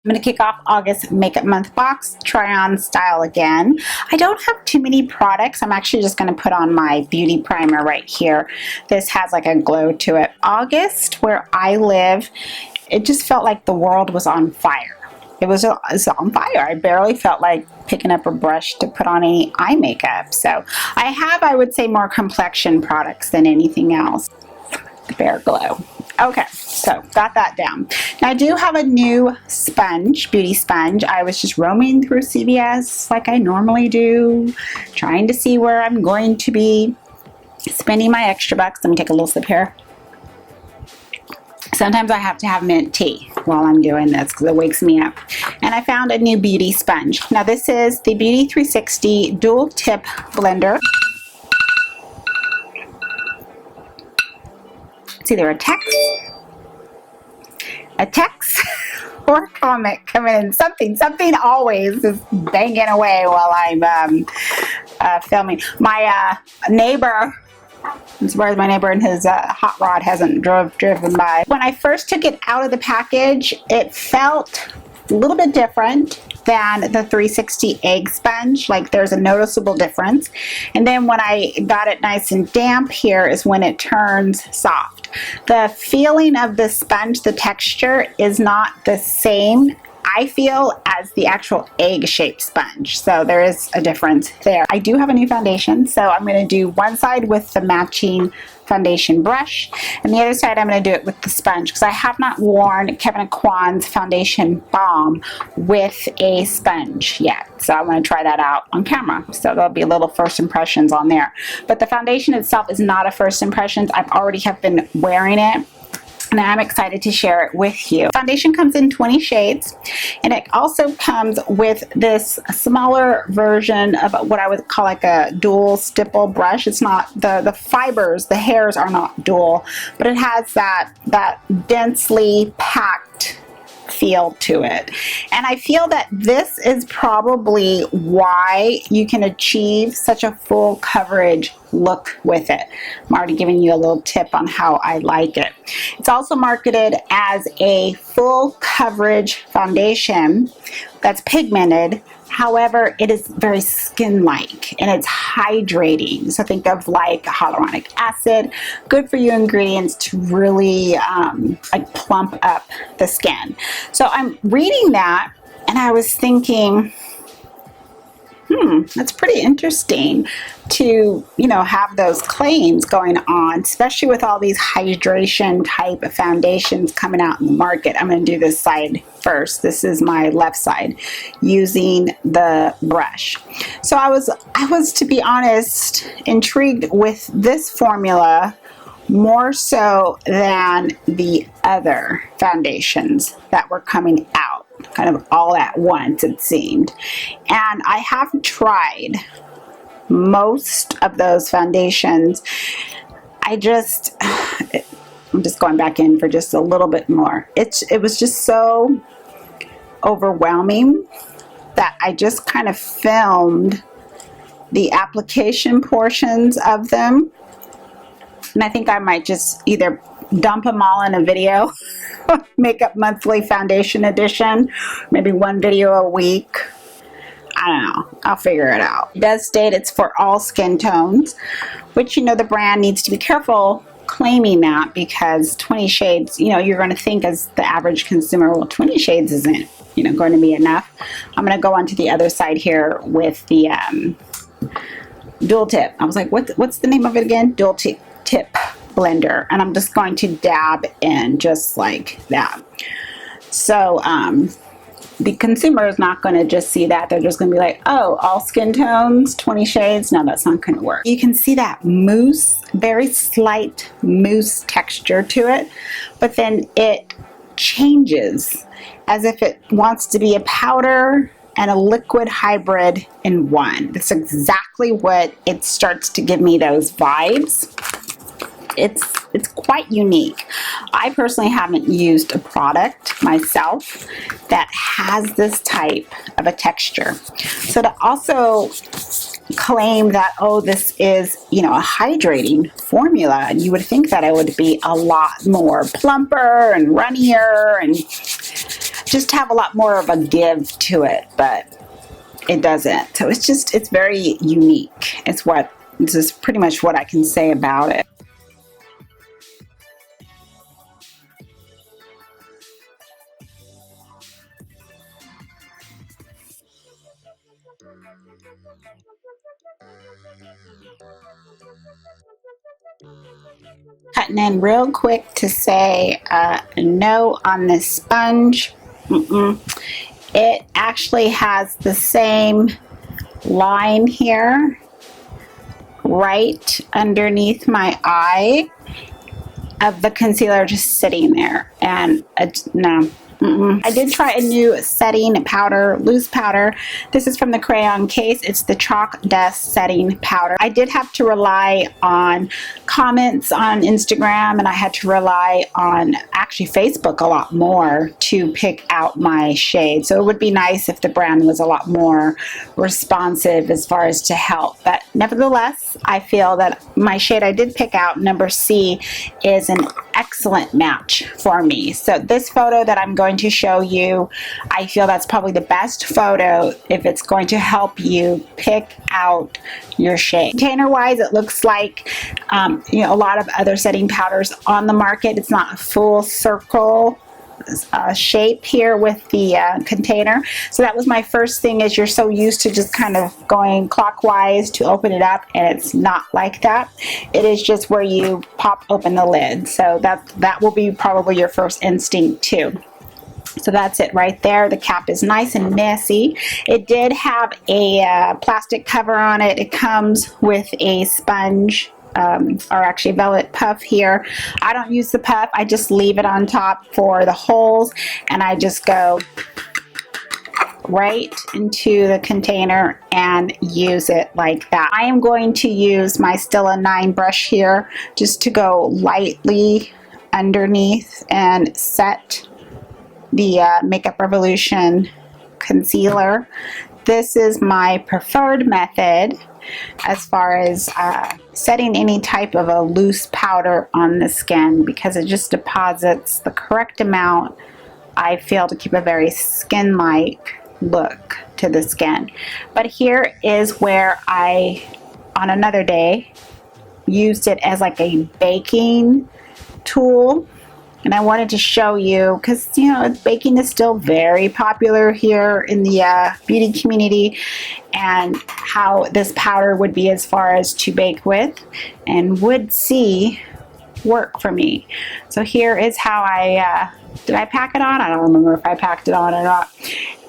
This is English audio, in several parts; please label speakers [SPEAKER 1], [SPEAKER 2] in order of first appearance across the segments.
[SPEAKER 1] I'm going to kick off August Makeup Month box, try on style again. I don't have too many products. I'm actually just going to put on my beauty primer right here. This has like a glow to it. August, where I live, it just felt like the world was on fire. It was on fire. I barely felt like picking up a brush to put on any eye makeup. So I have, I would say, more complexion products than anything else. Bare Glow. Okay, so got that down. Now I do have a new sponge, beauty sponge. I was just roaming through CVS like I normally do, trying to see where I'm going to be spending my extra bucks. Let me take a little sip here. Sometimes I have to have mint tea while I'm doing this because it wakes me up. And I found a new beauty sponge. Now this is the Beauty 360 Dual Tip Blender. It's either a text or a comment coming in. Something always is banging away while I'm filming. My neighbor, I'm surprised my neighbor and his hot rod hasn't driven by. When I first took it out of the package, it felt a little bit different than the 360 egg sponge. Like there's a noticeable difference. And then when I got it nice and damp here is when it turns soft. The feeling of the sponge, the texture is not the same, I feel, as the actual egg-shaped sponge. So there is a difference there. I do have a new foundation, so I'm going to do one side with the matching foundation brush, and the other side I'm going to do it with the sponge because I have not worn Kevyn Aucoin's Foundation Balm with a sponge yet. So I'm going to try that out on camera. So there'll be little first impressions on there. But the foundation itself is not a first impressions. I've already have been wearing it, and I'm excited to share it with you. Foundation comes in 20 shades, and it also comes with this smaller version of what I would call like a dual stipple brush. It's not, the fibers, the hairs are not dual, but it has that densely packed feel to it. And I feel that this is probably why you can achieve such a full coverage look with it. I'm already giving you a little tip on how I like it. It's also marketed as a full coverage foundation that's pigmented. However, it is very skin-like and it's hydrating. So think of like hyaluronic acid, good for you ingredients to really like plump up the skin. So I'm reading that and I was thinking, that's pretty interesting to, you know, have those claims going on, especially with all these hydration type of foundations coming out in the market. I'm going to do this side first. This is my left side using the brush. So I was, to be honest, intrigued with this formula more so than the other foundations that were coming out, kind of all at once it seemed. And I have tried most of those foundations. I'm just going back in for just a little bit more. It was just so overwhelming that I just kind of filmed the application portions of them. And I think I might just either dump them all in a video, Makeup Monthly Foundation Edition, maybe one video a week. I don't know. I'll figure it out. It does state it's for all skin tones, which, you know, the brand needs to be careful claiming that because 20 shades, you know, you're going to think as the average consumer, well, 20 shades isn't, you know, going to be enough. I'm going to go on to the other side here with the dual tip. I was like, what's the name of it again? Dual tip blender, and I'm just going to dab in just like that. So the consumer is not going to just see that. They're just going to be like, oh, all skin tones, 20 shades. No, that's not going to work. You can see that mousse, very slight mousse texture to it, but then it changes as if it wants to be a powder and a liquid hybrid in one. That's exactly what it starts to give me, those vibes. It's quite unique. I personally haven't used a product myself that has this type of a texture. So to also claim that, oh, this is, you know, a hydrating formula, and you would think that it would be a lot more plumper and runnier, and just have a lot more of a give to it, but it doesn't. So it's very unique. This is pretty much what I can say about it. Cutting in real quick to say no on this sponge. It actually has the same line here right underneath my eye of the concealer just sitting there, and no. I did try a new setting powder, loose powder. This is from the Crayon case. It's the Chalk Dust Setting Powder. I did have to rely on comments on Instagram, and I had to rely on actually Facebook a lot more to pick out my shade. So it would be nice if the brand was a lot more responsive as far as to help. But nevertheless, I feel that my shade I did pick out, number C, is an excellent match for me. So this photo that I'm going to show you, I feel that's probably the best photo if it's going to help you pick out your shade. Container wise, it looks like you know, a lot of other setting powders on the market. It's not a full circle shape here with the container. So that was my first thing, is you're so used to just kind of going clockwise to open it up, and it's not like that. It is just where you pop open the lid. So that will be probably your first instinct too. So that's it right there. The cap is nice and messy. It did have a plastic cover on it. It comes with a sponge, or actually velvet puff here. I don't use the puff. I just leave it on top for the holes, and I just go right into the container and use it like that. I am going to use my Stila 9 brush here just to go lightly underneath and set the Makeup Revolution concealer. This is my preferred method as far as setting any type of a loose powder on the skin, because it just deposits the correct amount, I feel, to keep a very skin-like look to the skin. But here is where I, on another day, used it as like a baking tool. And I wanted to show you, because, you know, baking is still very popular here in the beauty community, and how this powder would be as far as to bake with, and would see work for me. So here is how I, did I pack it on? I don't remember if I packed it on or not.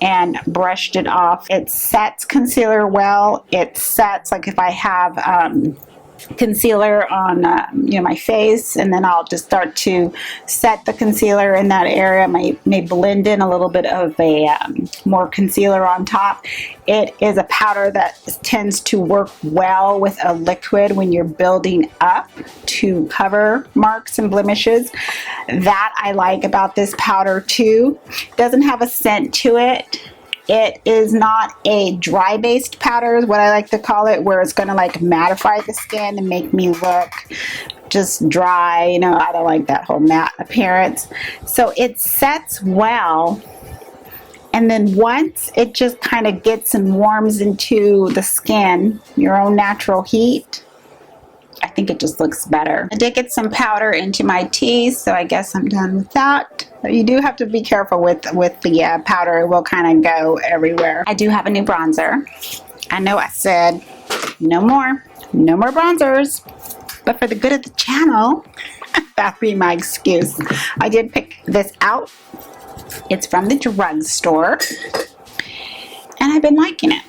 [SPEAKER 1] And brushed it off. It sets concealer well. It sets, like if I have concealer on you know, my face, and then I'll just start to set the concealer in that area, may blend in a little bit of a more concealer on top. It is a powder that tends to work well with a liquid when you're building up to cover marks and blemishes. That I like about this powder too. It doesn't have a scent to it. It is not a dry based powder, is what I like to call it, where it's going to like mattify the skin and make me look just dry. You know, I don't like that whole matte appearance. So it sets well, and then once it just kind of gets and warms into the skin, your own natural heat, I think it just looks better. I did get some powder into my teeth, so I guess I'm done with that. You do have to be careful with the powder. It will kind of go everywhere. I do have a new bronzer. I know I said no more bronzers, but for the good of the channel, that'd be my excuse. I did pick this out. It's from the drugstore, and I've been liking it.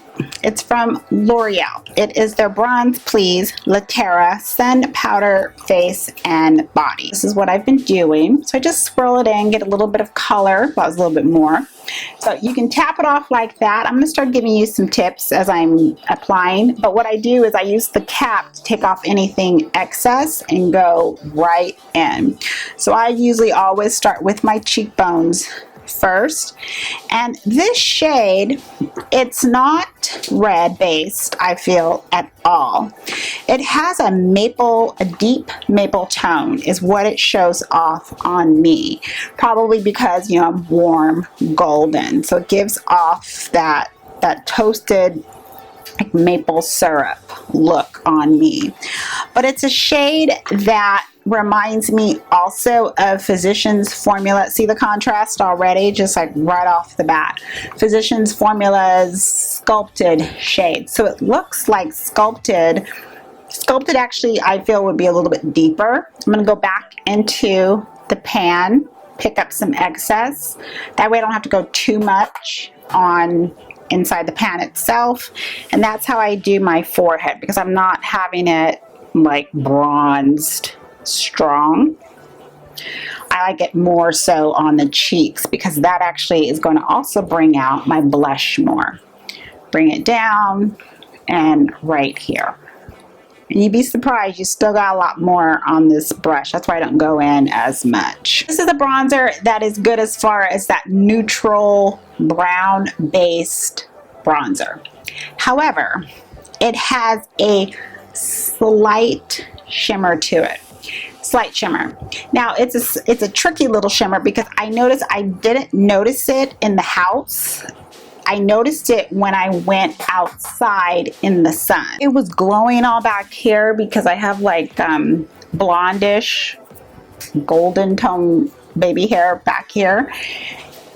[SPEAKER 1] It's from L'Oreal. It is their Bronze Please La Terra Sun Powder Face and Body. This is what I've been doing. So I just swirl it in, get a little bit of color. Well, it's a little bit more. So you can tap it off like that. I'm going to start giving you some tips as I'm applying. But what I do is I use the cap to take off anything excess and go right in. So I usually always start with my cheekbones first. And this shade, it's not red based, I feel, at all. It has a deep maple tone is what it shows off on me. Probably because, you know, I'm warm golden. So it gives off that toasted like maple syrup look on me. But it's a shade that reminds me also of Physicians Formula. See the contrast already, just like right off the bat. Physicians Formula's sculpted shade. So it looks like sculpted. Sculpted actually I feel would be a little bit deeper. I'm going to go back into the pan, pick up some excess. That way I don't have to go too much on inside the pan itself. And that's how I do my forehead, because I'm not having it like bronzed strong. I like it more so on the cheeks, because that actually is going to also bring out my blush more. Bring it down and right here. And you'd be surprised, you still got a lot more on this brush. That's why I don't go in as much. This is a bronzer that is good as far as that neutral brown based bronzer. However, it has a slight shimmer to it. Slight shimmer. Now it's a tricky little shimmer, because I noticed I didn't notice it in the house. I noticed it when I went outside in the sun. It was glowing all back here because I have like blondish golden tone baby hair back here.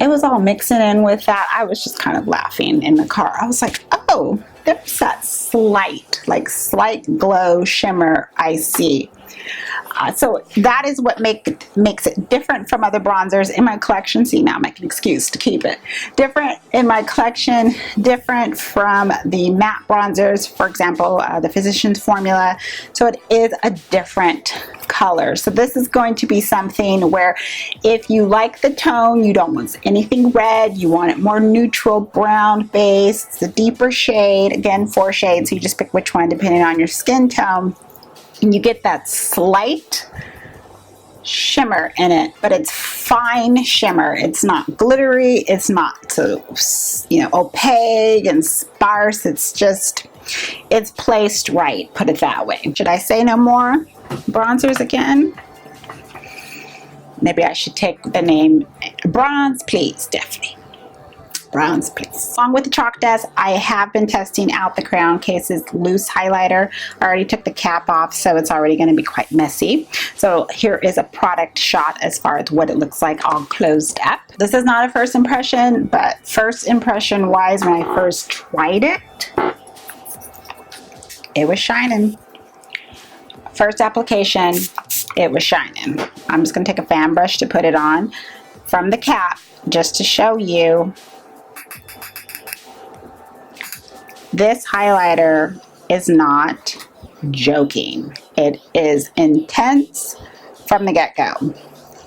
[SPEAKER 1] It was all mixing in with that. I was just kind of laughing in the car. I was like, oh, there's that slight glow shimmer I see. So that is what makes it different from other bronzers in my collection. See, now I'm making an excuse to keep it. Different in my collection, different from the matte bronzers, for example, the Physicians Formula. So it is a different color. So this is going to be something where if you like the tone, you don't want anything red, you want it more neutral brown base, it's a deeper shade, again 4 shades, so you just pick which one depending on your skin tone. And you get that slight shimmer in it, but it's fine shimmer. It's not glittery. It's not so, you know, opaque and sparse. It's just, it's placed right, put it that way. Should I say no more bronzers again? Maybe I should take the name Bronze Please, Stephanie. Bronze Please. Along with the chalk dust, I have been testing out the Crayon Case's loose highlighter. I already took the cap off, so it's already going to be quite messy. So here is a product shot as far as what it looks like all closed up. This is not a first impression, but first impression wise, when I first tried it, it was shining. First application, it was shining. I'm just going to take a fan brush to put it on from the cap just to show you. This highlighter is not joking. It is intense from the get-go.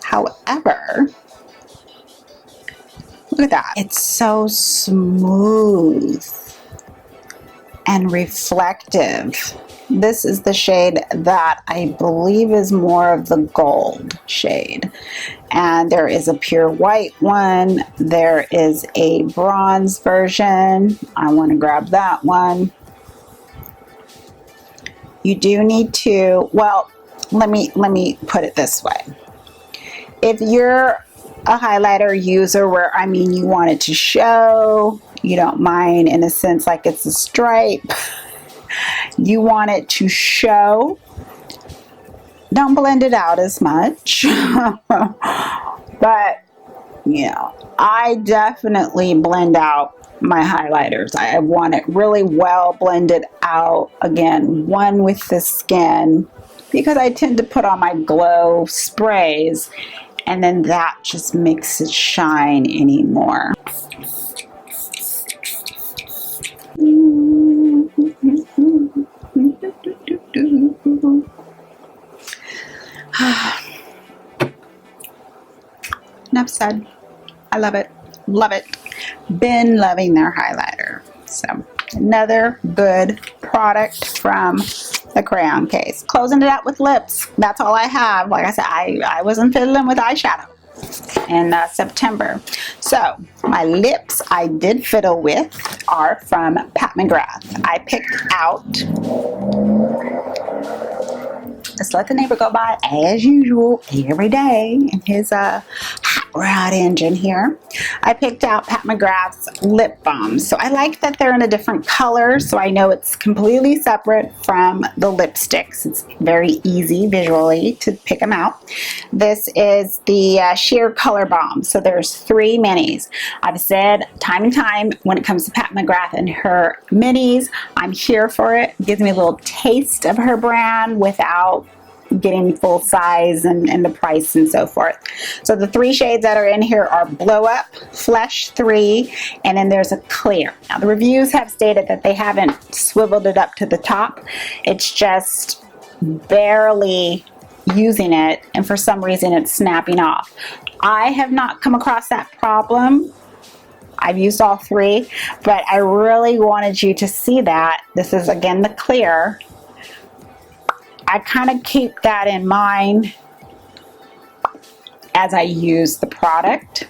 [SPEAKER 1] However, look at that. It's so smooth and reflective. This is the shade that I believe is more of the gold shade. And there is a pure white one. There is a bronze version. I want to grab that one. You do need to, well, let me put it this way. If you're a highlighter user where, I mean, you want it to show, you don't mind in a sense like it's a stripe, you want it to show, don't blend it out as much. But, you know, I definitely blend out my highlighters. I want it really well blended out. Again, one with the skin, because I tend to put on my glow sprays, and then that just makes it shine anymore. Enough said. I love it. Love it. Been loving their highlighter. So another good product from the Crayon Case. Closing it out with lips. That's all I have. Like I said, I wasn't fiddling with eyeshadow in September. So my lips I did fiddle with are from Mcgrath. I picked out Just let the neighbor go by as usual every day in his hot rod engine here. I picked out Pat McGrath's lip balms. So I like that they're in a different color, so I know it's completely separate from the lipsticks. It's very easy visually to pick them out. This is the sheer color balm. So there's 3 minis. I've said time and time when it comes to Pat McGrath and her minis, I'm here for it. It gives me a little taste of her brand without getting full size and the price and so forth. So the 3 shades that are in here are Blow Up, Flesh 3, and then there's a Clear. Now the reviews have stated that they haven't swiveled it up to the top. It's just barely using it, and for some reason it's snapping off. I have not come across that problem. I've used all 3, but I really wanted you to see that. This is again the Clear. I kind of keep that in mind as I use the product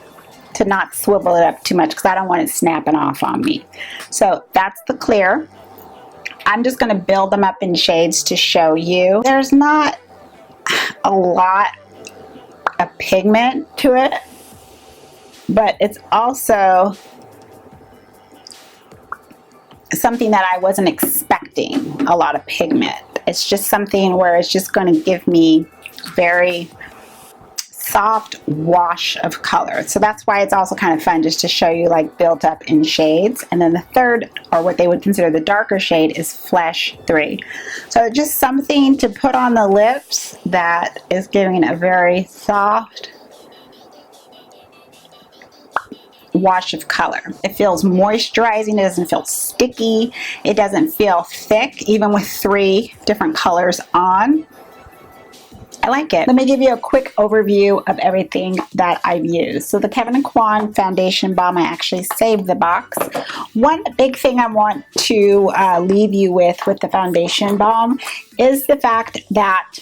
[SPEAKER 1] to not swivel it up too much because I don't want it snapping off on me. So that's the Clear. I'm just going to build them up in shades to show you. There's not a lot of pigment to it, but it's also something that I wasn't expecting, a lot of pigment. It's just something where it's just going to give me very soft wash of color. So that's why it's also kind of fun just to show you like built up in shades. And then the third, or what they would consider the darker shade, is Flesh 3. So just something to put on the lips that is giving a very soft wash of color. It feels moisturizing. It doesn't feel sticky. It doesn't feel thick, even with 3 different colors on. I like it. Let me give you a quick overview of everything that I've used. So the Kevyn Aucoin Foundation Balm, I actually saved the box. One big thing I want to leave you with the Foundation Balm is the fact that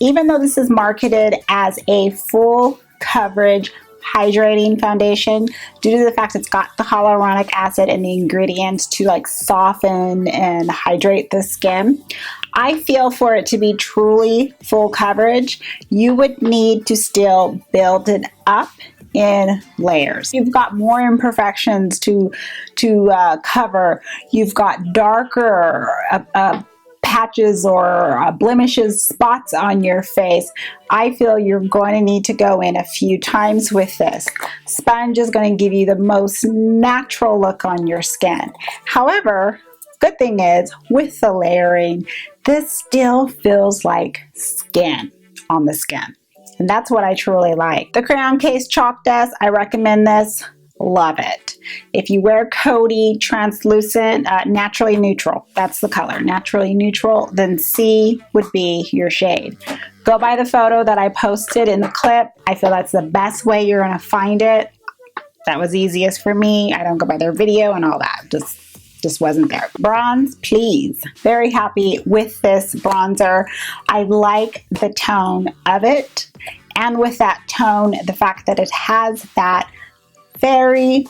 [SPEAKER 1] even though this is marketed as a full coverage hydrating foundation, due to the fact it's got the hyaluronic acid and the ingredients to like soften and hydrate the skin, I feel for it to be truly full coverage, you would need to still build it up in layers. You've got more imperfections to cover. You've got darker patches or blemishes, spots on your face. I feel you're going to need to go in a few times with this. Sponge is going to give you the most natural look on your skin. However, good thing is with the layering, this still feels like skin on the skin. And that's what I truly like. The Crayon Case Chalk Dust, I recommend this. Love it. If you wear Coty translucent, naturally neutral, that's the color, naturally neutral, then C would be your shade. Go by the photo that I posted in the clip. I feel that's the best way you're going to find it. That was easiest for me. I don't go by their video and all that. Just wasn't there. Bronze, please. Very happy with this bronzer. I like the tone of it. And with that tone, the fact that it has that very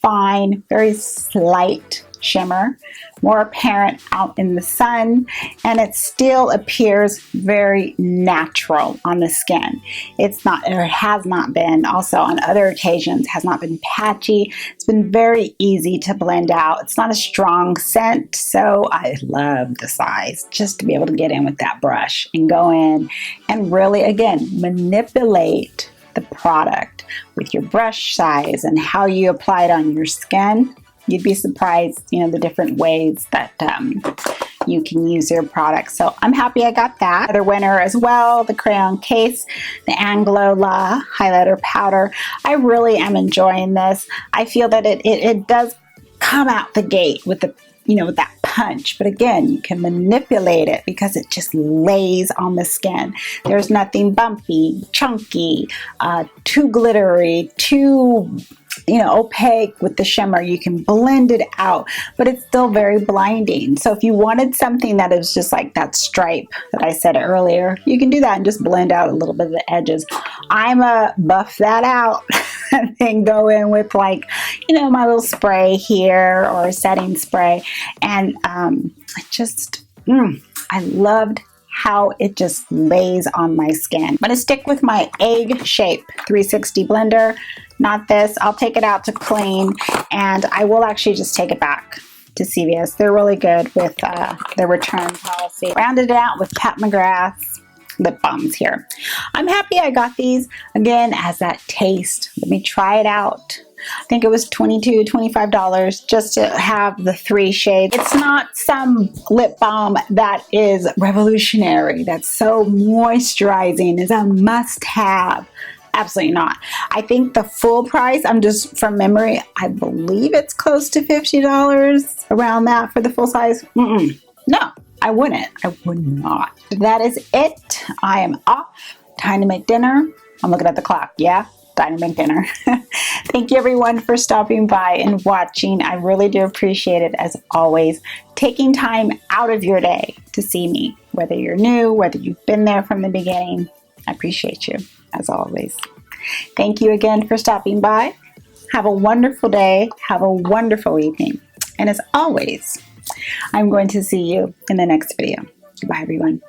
[SPEAKER 1] fine, very slight shimmer, more apparent out in the sun, and it still appears very natural on the skin. It's not, or it has not been, also on other occasions, has not been patchy. It's been very easy to blend out. It's not a strong scent, so I love the size, just to be able to get in with that brush and go in and really, again, manipulate the product with your brush size and how you apply it on your skin. You'd be surprised, you know, the different ways that you can use your product. So I'm happy I got that. Another winner as well, the Crayon Case, the Anglowla highlighter powder. I really am enjoying this. I feel that it does come out the gate with the, you know, with that punch, but again, you can manipulate it because it just lays on the skin. There's nothing bumpy, chunky, too glittery, too, you know, opaque with the shimmer. You can blend it out, but it's still very blinding. So if you wanted something that is just like that stripe that I said earlier, you can do that and just blend out a little bit of the edges. I'm a buff that out and then go in with, like, you know, my little spray here or a setting spray. And I loved how it just lays on my skin. I'm gonna stick with my egg shape 360 blender, not this. I'll take it out to clean, and I will actually just take it back to CVS. They're really good with their return policy. Rounded it out with Pat McGrath's lip balms here. I'm happy I got these. Again, as that taste. Let me try it out. I think it was $22, $25 just to have the 3 shades. It's not some lip balm that is revolutionary, that's so moisturizing, is a must-have. Absolutely not. I think the full price, I'm just from memory, I believe it's close to $50, around that for the full size. No, I wouldn't. I would not. That is it. I am off. Time to make dinner. I'm looking at the clock. Yeah, time to make dinner. Thank you everyone for stopping by and watching. I really do appreciate it, as always, taking time out of your day to see me. Whether you're new, whether you've been there from the beginning, I appreciate you, as always. Thank you again for stopping by. Have a wonderful day. Have a wonderful evening. And as always, I'm going to see you in the next video. Goodbye, everyone.